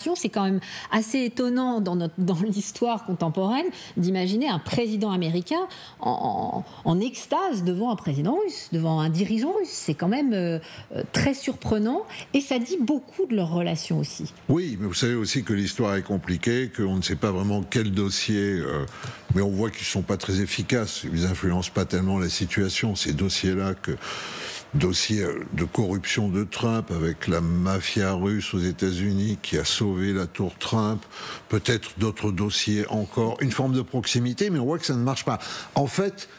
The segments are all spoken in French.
relations. C'est quand même assez étonnant dans l'histoire contemporaine d'imaginer un président américain en extase devant un président russe, devant un dirigeant russe. C'est quand même très surprenant et ça dit beaucoup de leurs relations aussi. Oui, mais vous savez aussi que l'histoire est compliquée, qu'on ne sait pas vraiment quel dossier, mais on voit qu'ils ne sont pas très efficaces, ils n'influencent pas tellement la situation, ces dossiers-là, dossier de corruption de Trump avec la mafia russe aux États-Unis qui a sauvé la tour Trump, peut-être d'autres dossiers encore, une forme de proximité, mais on voit que ça ne marche pas. En fait,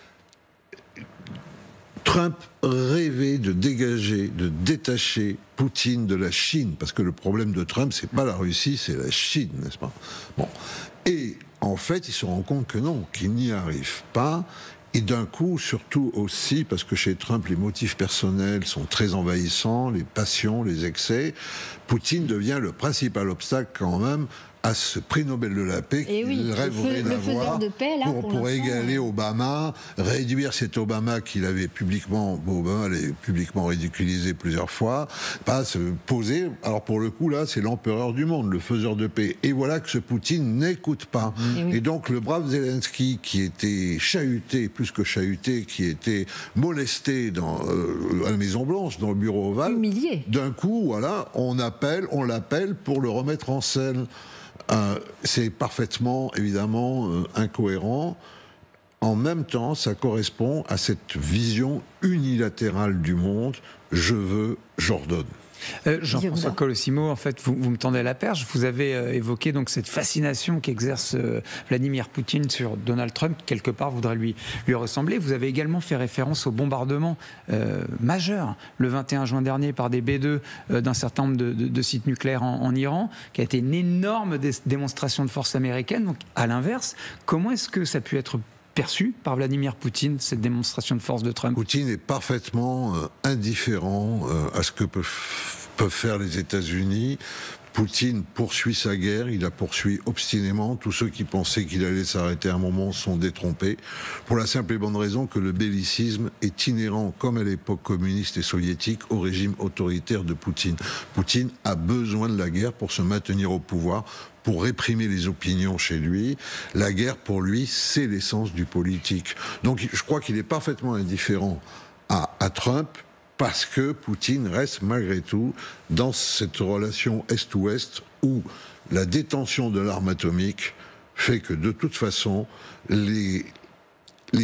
Trump rêvait de dégager, de détacher Poutine de la Chine, parce que le problème de Trump, c'est pas la Russie, c'est la Chine, n'est-ce pas? Bon. Et en fait, il se rend compte que non, qu'il n'y arrive pas. Et d'un coup, surtout aussi, parce que chez Trump, les motifs personnels sont très envahissants, les passions, les excès, Poutine devient le principal obstacle quand même à ce prix Nobel de la paix qu'il rêverait d'avoir pour égaler Obama, réduire cet Obama qu'il avait publiquement ridiculisé plusieurs fois, pas se poser. Alors pour le coup là, c'est l'empereur du monde, le faiseur de paix. Et voilà que ce Poutine n'écoute pas. Et donc le brave Zelensky qui était chahuté, plus que chahuté, qui était molesté à la Maison Blanche, dans le bureau ovale, humilié. D'un coup, voilà, on l'appelle pour le remettre en selle. C'est parfaitement, évidemment, incohérent. En même temps, ça correspond à cette vision unilatérale du monde. Je veux, j'ordonne. Jean-François Colosimo, en fait, vous me tendez la perche. Vous avez évoqué donc cette fascination qu'exerce Vladimir Poutine sur Donald Trump, qui quelque part voudrait lui ressembler. Vous avez également fait référence au bombardement majeur le 21 juin dernier par des B-2 d'un certain nombre de sites nucléaires en Iran, qui a été une énorme démonstration de force américaine. Donc, à l'inverse, comment est-ce que ça a pu être perçu par Vladimir Poutine, cette démonstration de force de Trump? Poutine est parfaitement indifférent à ce que peuvent faire les États-Unis. Poutine poursuit sa guerre, il la poursuit obstinément. Tous ceux qui pensaient qu'il allait s'arrêter à un moment sont détrompés, pour la simple et bonne raison que le bellicisme est inhérent, comme à l'époque communiste et soviétique, au régime autoritaire de Poutine. Poutine a besoin de la guerre pour se maintenir au pouvoir, pour réprimer les opinions chez lui. La guerre, pour lui, c'est l'essence du politique. Donc je crois qu'il est parfaitement indifférent à Trump, parce que Poutine reste malgré tout dans cette relation Est-Ouest où la détention de l'arme atomique fait que de toute façon, les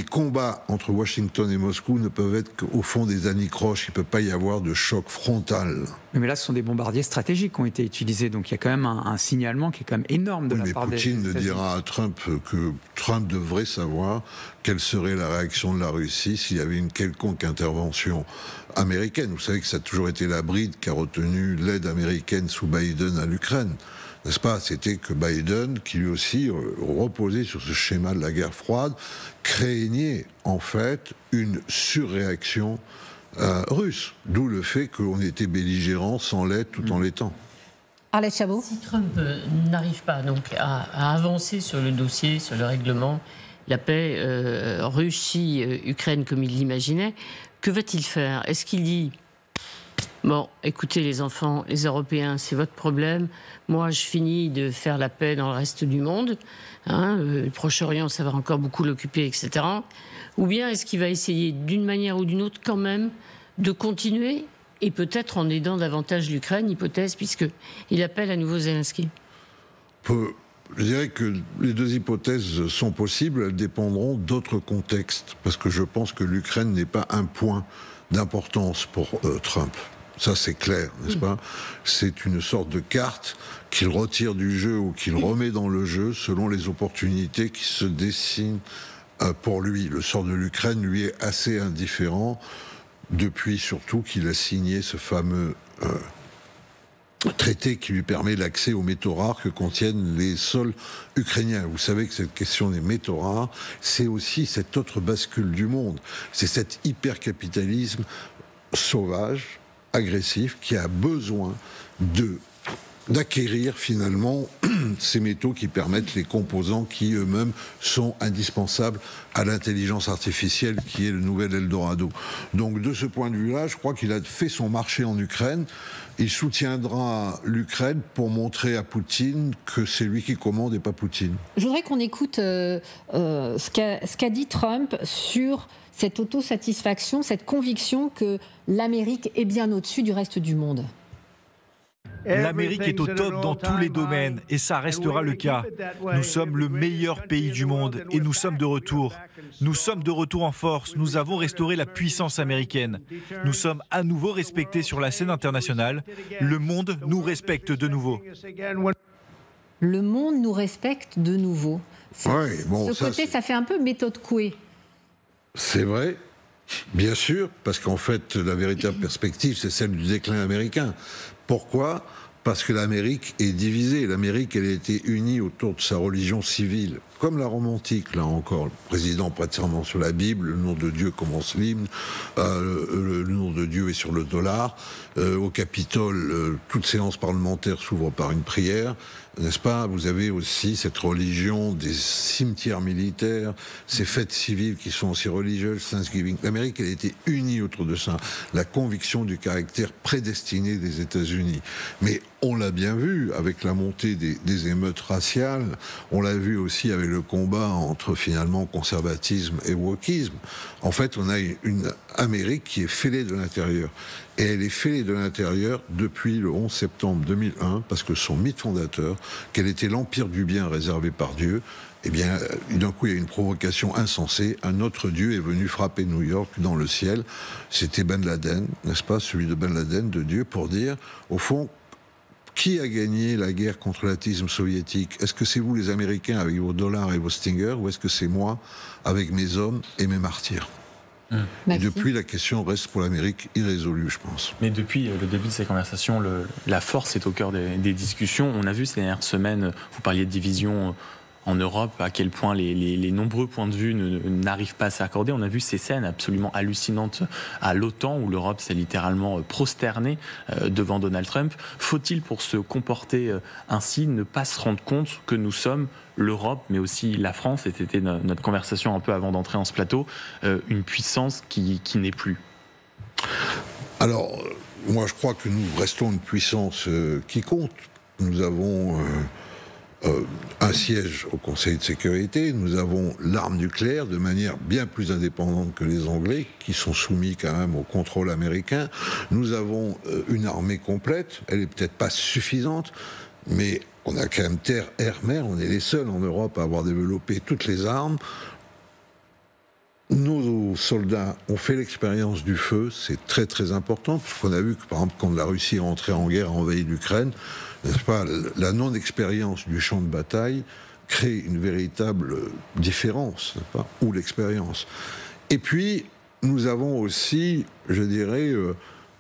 combats entre Washington et Moscou ne peuvent être qu'au fond des anicroches. Il ne peut pas y avoir de choc frontal. Mais là, ce sont des bombardiers stratégiques qui ont été utilisés. Donc il y a quand même un signalement qui est quand même énorme de la part des États-Unis. Mais Poutine ne dira à Trump que Trump devrait savoir quelle serait la réaction de la Russie s'il y avait une quelconque intervention américaine. Vous savez que ça a toujours été la bride qu'a retenu l'aide américaine sous Biden à l'Ukraine. N'est-ce pas? C'était que Biden, qui lui aussi reposait sur ce schéma de la guerre froide, craignait en fait une surréaction russe. D'où le fait qu'on était belligérant sans l'être tout en l'étant. Arlette Chabot. Si Trump n'arrive pas donc à avancer sur le dossier, sur le règlement, la paix Russie-Ukraine comme il l'imaginait, que va-t-il faire? Est-ce qu'il dit bon, écoutez les enfants, les Européens, c'est votre problème. Moi, je finis de faire la paix dans le reste du monde. Le Proche-Orient, ça va encore beaucoup l'occuper, etc. Ou bien est-ce qu'il va essayer d'une manière ou d'une autre quand même de continuer et peut-être en aidant davantage l'Ukraine, hypothèse, puisqu'il appelle à nouveau Zelensky? Je dirais que les deux hypothèses sont possibles, elles dépendront d'autres contextes, parce que je pense que l'Ukraine n'est pas un point d'importance pour Trump. Ça, c'est clair, n'est-ce pas? C'est une sorte de carte qu'il retire du jeu ou qu'il remet dans le jeu selon les opportunités qui se dessinent pour lui. Le sort de l'Ukraine lui est assez indifférent depuis surtout qu'il a signé ce fameux traité qui lui permet l'accès aux métaux rares que contiennent les sols ukrainiens. Vous savez que cette question des métaux rares, c'est aussi cette autre bascule du monde. C'est cet hypercapitalisme sauvage, agressif, qui a besoin de d'acquérir finalement ces métaux qui permettent les composants qui eux-mêmes sont indispensables à l'intelligence artificielle qui est le nouvel Eldorado. Donc de ce point de vue-là, je crois qu'il a fait son marché en Ukraine. Il soutiendra l'Ukraine pour montrer à Poutine que c'est lui qui commande et pas Poutine. Je voudrais qu'on écoute ce qu'a dit Trump sur cette autosatisfaction, cette conviction que l'Amérique est bien au-dessus du reste du monde. L'Amérique est au top dans tous les domaines et ça restera le cas. Nous sommes le meilleur pays du monde et nous sommes de retour. Nous sommes de retour en force. Nous avons restauré la puissance américaine. Nous sommes à nouveau respectés sur la scène internationale. Le monde nous respecte de nouveau. Le monde nous respecte de nouveau. Ça fait un peu méthode Coué. C'est vrai. Bien sûr, parce qu'en fait, la véritable perspective, c'est celle du déclin américain. Pourquoi ? Parce que l'Amérique est divisée. L'Amérique, elle a été unie autour de sa religion civile. Comme la Rome antique, là encore. Le président prête serment sur la Bible, le nom de Dieu commence l'hymne, le nom de Dieu est sur le dollar. Au Capitole, toute séance parlementaire s'ouvre par une prière. N'est-ce pas ? Vous avez aussi cette religion des cimetières militaires, ces fêtes civiles qui sont aussi religieuses, Thanksgiving. L'Amérique, elle a été unie autour de ça. La conviction du caractère prédestiné des États-Unis. Mais on l'a bien vu avec la montée des émeutes raciales, on l'a vu aussi avec le combat entre finalement conservatisme et wokisme. En fait, on a une Amérique qui est fêlée de l'intérieur. Et elle est fêlée de l'intérieur depuis le 11 septembre 2001, parce que son mythe fondateur, qu'elle était l'empire du bien réservé par Dieu, eh bien, d'un coup, il y a une provocation insensée. Un autre Dieu est venu frapper New York dans le ciel. C'était Ben Laden, n'est-ce pas, celui de Ben Laden, de Dieu, pour dire, au fond, qui a gagné la guerre contre l'athéisme soviétique ? Est-ce que c'est vous, les Américains, avec vos dollars et vos Stinger, ou est-ce que c'est moi, avec mes hommes et mes martyrs ? Et depuis, la question reste pour l'Amérique irrésolue, je pense. Mais depuis le début de ces conversations, la force est au cœur des discussions. On a vu ces dernières semaines, vous parliez de division en Europe, à quel point les nombreux points de vue n'arrivent pas à s'accorder. On a vu ces scènes absolument hallucinantes à l'OTAN, où l'Europe s'est littéralement prosternée devant Donald Trump. Faut-il, pour se comporter ainsi, ne pas se rendre compte que nous sommes l'Europe, mais aussi la France, et c'était notre conversation un peu avant d'entrer en ce plateau, une puissance qui n'est plus? Alors, moi je crois que nous restons une puissance qui compte. Nous avons un siège au Conseil de sécurité, nous avons l'arme nucléaire de manière bien plus indépendante que les Anglais, qui sont soumis quand même au contrôle américain. Nous avons une armée complète, elle est peut-être pas suffisante, mais on a quand même terre, air, mer, on est les seuls en Europe à avoir développé toutes les armes. Nos soldats ont fait l'expérience du feu, c'est très très important, parce qu'on a vu que par exemple quand la Russie est entrée en guerre, a envahi l'Ukraine, n'est-ce pas, la non-expérience du champ de bataille crée une véritable différence, n'est-ce pas, ou l'expérience. Et puis, nous avons aussi, je dirais,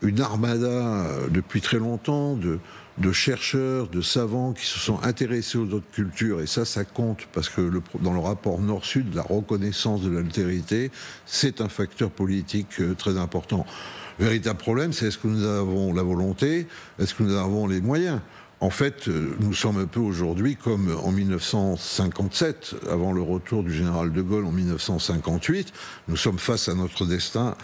une armada depuis très longtemps de chercheurs, de savants qui se sont intéressés aux autres cultures, et ça compte, parce que dans le rapport Nord-Sud, la reconnaissance de l'altérité, c'est un facteur politique très important. Le véritable problème, c'est est-ce que nous avons la volonté, est-ce que nous avons les moyens ? En fait, nous sommes un peu aujourd'hui comme en 1957, avant le retour du général de Gaulle en 1958, nous sommes face à notre destin.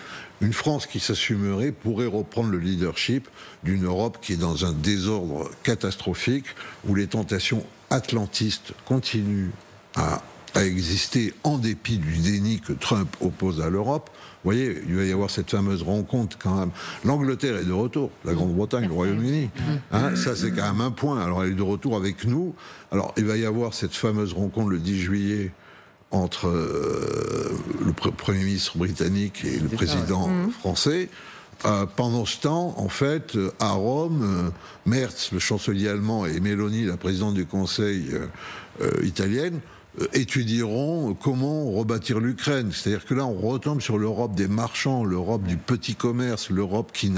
Une France qui s'assumerait pourrait reprendre le leadership d'une Europe qui est dans un désordre catastrophique, où les tentations atlantistes continuent à exister en dépit du déni que Trump oppose à l'Europe. Vous voyez, il va y avoir cette fameuse rencontre quand même. L'Angleterre est de retour, la Grande-Bretagne, le Royaume-Uni. Hein, ça, c'est quand même un point. Alors, elle est de retour avec nous. Alors, il va y avoir cette fameuse rencontre le 10 juillet entre le Premier ministre britannique et le président français. Pendant ce temps, en fait, à Rome, Merz, le chancelier allemand, et Meloni, la présidente du Conseil italienne, étudieront comment rebâtir l'Ukraine. C'est-à-dire que là, on retombe sur l'Europe des marchands, l'Europe du petit commerce, l'Europe qui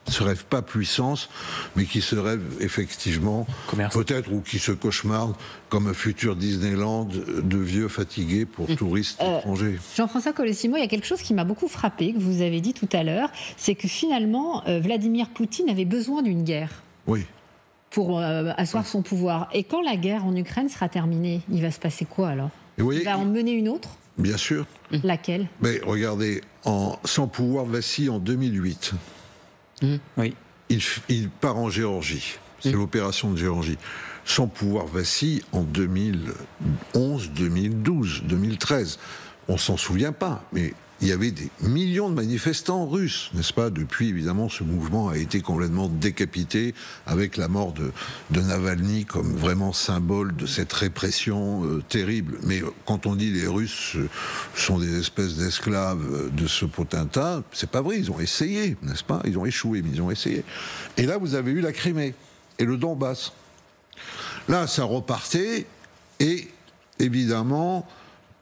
se rêve pas puissance, mais qui se rêve effectivement peut-être, ou qui se cauchemarde comme un futur Disneyland de vieux fatigués pour touristes étrangers. Jean-François Colosimo, il y a quelque chose qui m'a beaucoup frappé, que vous avez dit tout à l'heure, c'est que finalement, Vladimir Poutine avait besoin d'une guerre. Oui. pour asseoir son pouvoir. Et quand la guerre en Ukraine sera terminée, il va se passer quoi alors ? Il va en mener une autre ? Bien sûr. Laquelle ? Mais regardez, Sans pouvoir vacille en 2008. Oui. Il part en Géorgie. C'est l'opération de Géorgie. Sans pouvoir vacille en 2011, 2012, 2013. On s'en souvient pas, mais il y avait des millions de manifestants russes, n'est-ce pas ? Depuis, évidemment, ce mouvement a été complètement décapité avec la mort de Navalny comme vraiment symbole de cette répression terrible. Mais quand on dit les Russes sont des espèces d'esclaves de ce potentat, c'est pas vrai, ils ont essayé, n'est-ce pas ? Ils ont échoué, mais ils ont essayé. Et là, vous avez eu la Crimée et le Donbass. Là, ça repartait et, évidemment,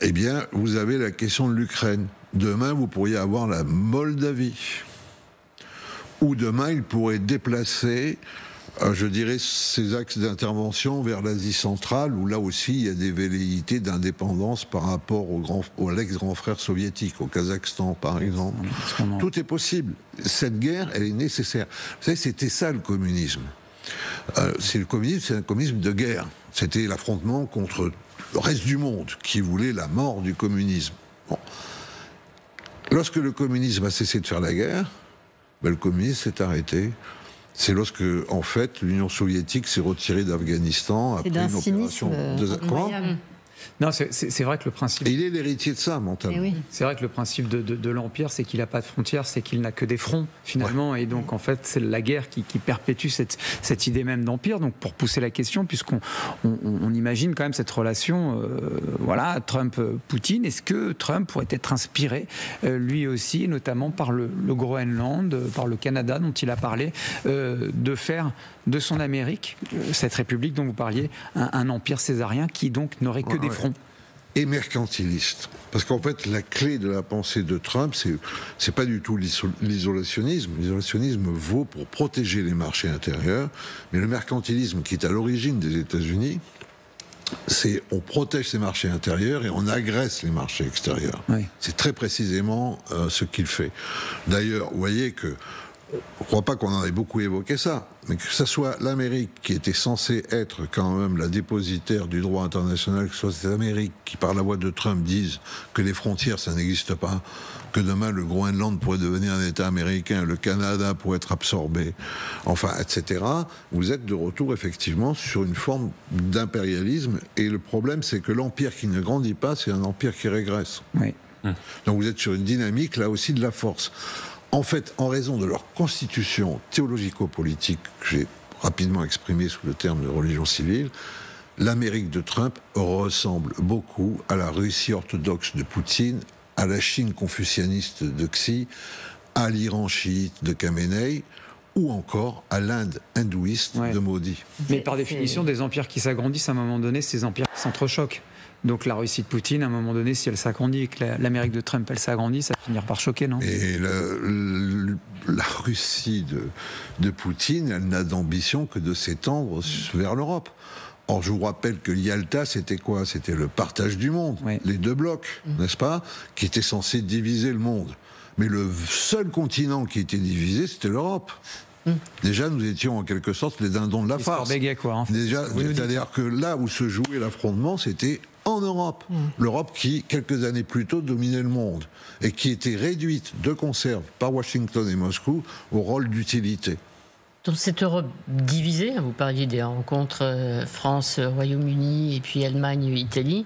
eh bien, vous avez la question de l'Ukraine. Demain, vous pourriez avoir la Moldavie. Ou demain, il pourrait déplacer, je dirais, ses axes d'intervention vers l'Asie centrale, où là aussi, il y a des velléités d'indépendance par rapport à l'ex-grand frère soviétique, au Kazakhstan, par exemple. Tout est possible. Cette guerre, elle est nécessaire. Vous savez, c'était ça, le communisme. C'est un communisme de guerre. C'était l'affrontement contre le reste du monde qui voulait la mort du communisme. Bon. Lorsque le communisme a cessé de faire la guerre, le communisme s'est arrêté. C'est lorsque, en fait, l'Union soviétique s'est retirée d'Afghanistan après une opération incroyable. Non, c'est vrai que le principe... Et il est l'héritier de ça, mentalement. Oui. C'est vrai que le principe de l'Empire, c'est qu'il n'a pas de frontières, c'est qu'il n'a que des fronts, finalement. Ouais. Et donc, en fait, c'est la guerre qui perpétue cette idée même d'Empire. Donc, pour pousser la question, puisqu'on imagine quand même cette relation, Trump-Poutine, est-ce que Trump pourrait être inspiré, lui aussi, notamment par le Groenland, par le Canada, dont il a parlé, de faire de son Amérique, cette république dont vous parliez, un empire césarien qui, donc, n'aurait que des fronts. Et mercantiliste. Parce qu'en fait, la clé de la pensée de Trump, c'est pas du tout l'isolationnisme. L'isolationnisme vaut pour protéger les marchés intérieurs, mais le mercantilisme qui est à l'origine des États-Unis, c'est on protège ces marchés intérieurs et on agresse les marchés extérieurs. Oui. C'est très précisément ce qu'il fait. D'ailleurs, vous voyez que je ne crois pas qu'on en ait beaucoup évoqué ça, mais que ce soit l'Amérique qui était censée être quand même la dépositaire du droit international, que ce soit l'Amérique qui, par la voix de Trump, dise que les frontières, ça n'existe pas, que demain le Groenland pourrait devenir un État américain, le Canada pourrait être absorbé, enfin, etc. Vous êtes de retour, effectivement, sur une forme d'impérialisme, et le problème, c'est que l'empire qui ne grandit pas, c'est un empire qui régresse. Oui. Donc vous êtes sur une dynamique, là aussi, de la force. En fait, en raison de leur constitution théologico-politique, que j'ai rapidement exprimée sous le terme de religion civile, l'Amérique de Trump ressemble beaucoup à la Russie orthodoxe de Poutine, à la Chine confucianiste de Xi, à l'Iran chiite de Khamenei, ou encore à l'Inde hindouiste de Modi. Mais par définition, des empires qui s'agrandissent, à un moment donné, ces empires s'entrechoquent. Donc la Russie de Poutine, à un moment donné, si elle s'agrandit et que l'Amérique de Trump, elle s'agrandit, ça va finir par choquer, non ? Et la Russie de Poutine, elle n'a d'ambition que de s'étendre vers l'Europe. Or, je vous rappelle que Yalta, c'était quoi ? C'était le partage du monde, les deux blocs, n'est-ce pas ? Qui étaient censés diviser le monde. Mais le seul continent qui était divisé, c'était l'Europe. Déjà, nous étions en quelque sorte les dindons de la farce. Béguet, quoi. En fait. Déjà, c'est-à-dire que là où se jouait l'affrontement, c'était en Europe. L'Europe qui, quelques années plus tôt, dominait le monde et qui était réduite de conserve par Washington et Moscou au rôle d'utilité. Dans cette Europe divisée, vous parliez des rencontres France, Royaume-Uni et puis Allemagne, Italie,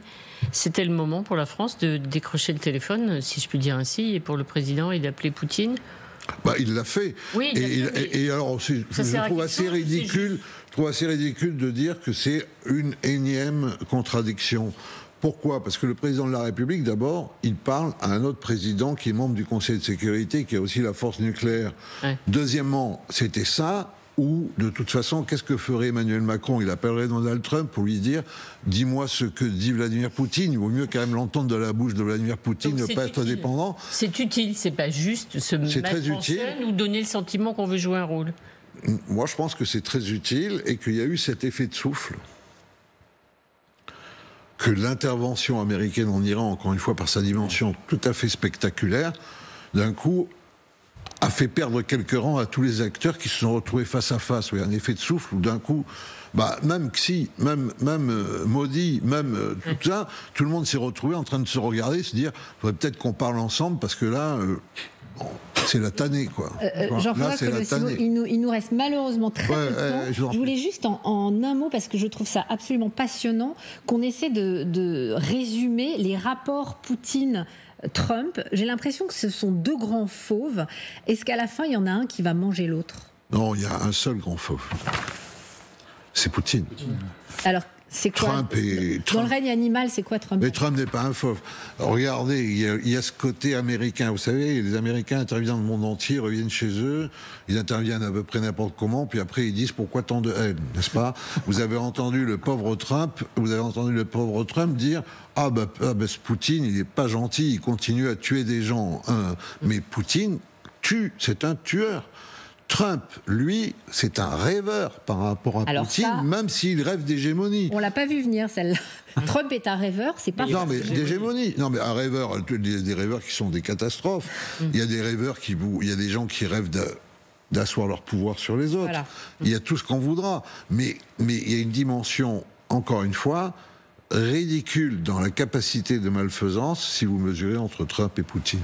c'était le moment pour la France de décrocher le téléphone, si je puis dire ainsi, et pour le président et d'appeler Poutine ? Il l'a fait. Oui, et alors, je trouve assez ridicule de dire que c'est une énième contradiction. Pourquoi ? Parce que le président de la République, d'abord, il parle à un autre président qui est membre du Conseil de sécurité, qui a aussi la force nucléaire. Ouais. Deuxièmement, c'était ça, ou de toute façon, qu'est-ce que ferait Emmanuel Macron ? Il appellerait Donald Trump pour lui dire « Dis-moi ce que dit Vladimir Poutine ». Il vaut mieux quand même l'entendre de la bouche de Vladimir Poutine, ne pas être dépendant. C'est utile, c'est pas juste se mettre en scène ou donner le sentiment qu'on veut jouer un rôle. Moi, je pense que c'est très utile et qu'il y a eu cet effet de souffle. Que l'intervention américaine en Iran, encore une fois par sa dimension tout à fait spectaculaire, d'un coup a fait perdre quelques rangs à tous les acteurs qui se sont retrouvés face à face. Oui, un effet de souffle où d'un coup, même Xi, même Modi, tout ça, tout le monde s'est retrouvé en train de se regarder, se dire, il faudrait peut-être qu'on parle ensemble parce que là, c'est la tannée, quoi. Jean-François Colossimo, il nous reste malheureusement très peu de temps. Je voulais juste en un mot, parce que je trouve ça absolument passionnant, qu'on essaie de résumer les rapports Poutine-Trump. J'ai l'impression que ce sont deux grands fauves. Est-ce qu'à la fin, il y en a un qui va manger l'autre? Non, il y a un seul grand fauve. C'est Poutine. Alors, c'est quoi Trump dans le règne animal, c'est quoi Trump? Mais Trump n'est pas un fauve. Regardez, il y a ce côté américain. Vous savez, les Américains interviennent dans le monde entier, reviennent chez eux, ils interviennent à peu près n'importe comment, puis après ils disent pourquoi tant de haine, n'est-ce pas? Vous avez entendu le pauvre Trump dire ce Poutine, il n'est pas gentil, il continue à tuer des gens. Mais Poutine tue, c'est un tueur. Trump, lui, c'est un rêveur par rapport à Poutine, même s'il rêve d'hégémonie. On l'a pas vu venir, celle-là. Trump est un rêveur, c'est pas... Non, mais d'hégémonie. Non, mais un rêveur, il y a des rêveurs qui sont des catastrophes. Il y a des rêveurs il y a des gens qui rêvent d'asseoir leur pouvoir sur les autres. Voilà. Il y a tout ce qu'on voudra. Mais il y a une dimension, encore une fois, ridicule dans la capacité de malfaisance si vous mesurez entre Trump et Poutine.